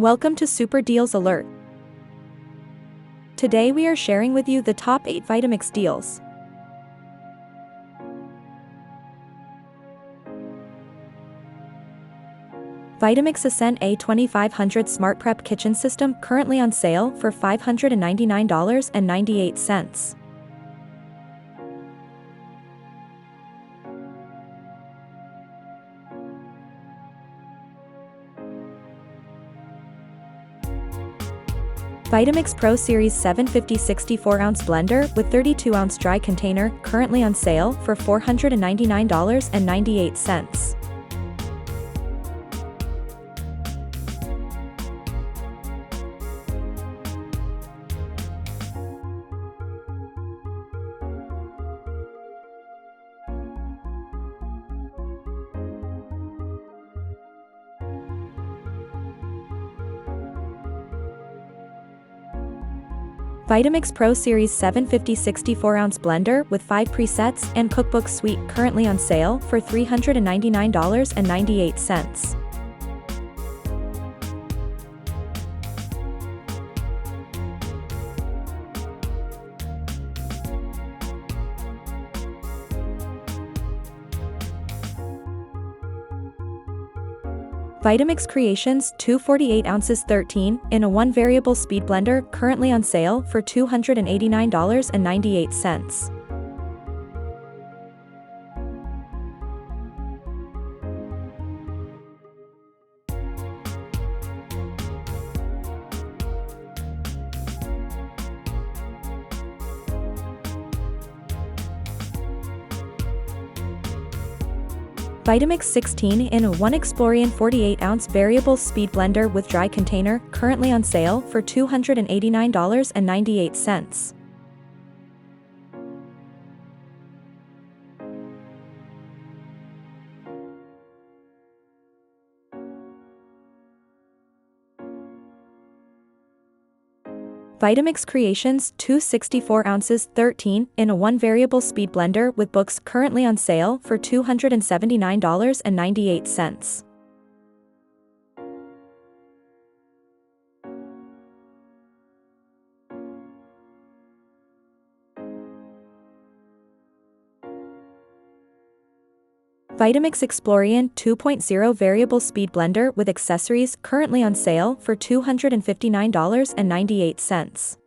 Welcome to Super Deals Alert. Today we are sharing with you the top 8 Vitamix deals. Vitamix Ascent A2500 SmartPrep Kitchen System currently on sale for $599.98. Vitamix Pro Series 750 64-ounce blender with 32-ounce dry container currently on sale for $499.98. Vitamix Pro Series 750 64-ounce blender with 5 presets and Cookbook suite currently on sale for $399.98. Vitamix Creations 248 ounces 13 in a 1 variable speed blender currently on sale for $289.98. Vitamix 16 in a 1 Explorian 48-ounce variable speed blender with dry container currently on sale for $289.98. Vitamix Creations 264 ounces 13 in a 1 variable speed blender with books currently on sale for $279.98. Vitamix Explorian 2.0 variable speed blender with accessories currently on sale for $259.98.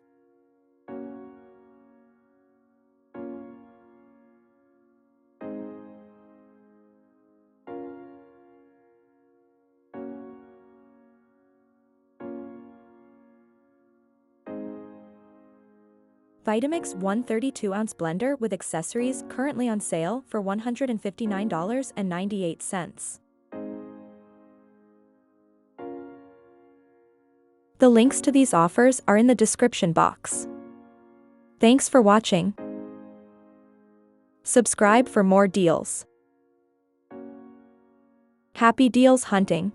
Vitamix One 32-ounce blender with accessories currently on sale for $159.98. The links to these offers are in the description box. Thanks for watching. Subscribe for more deals. Happy deals hunting!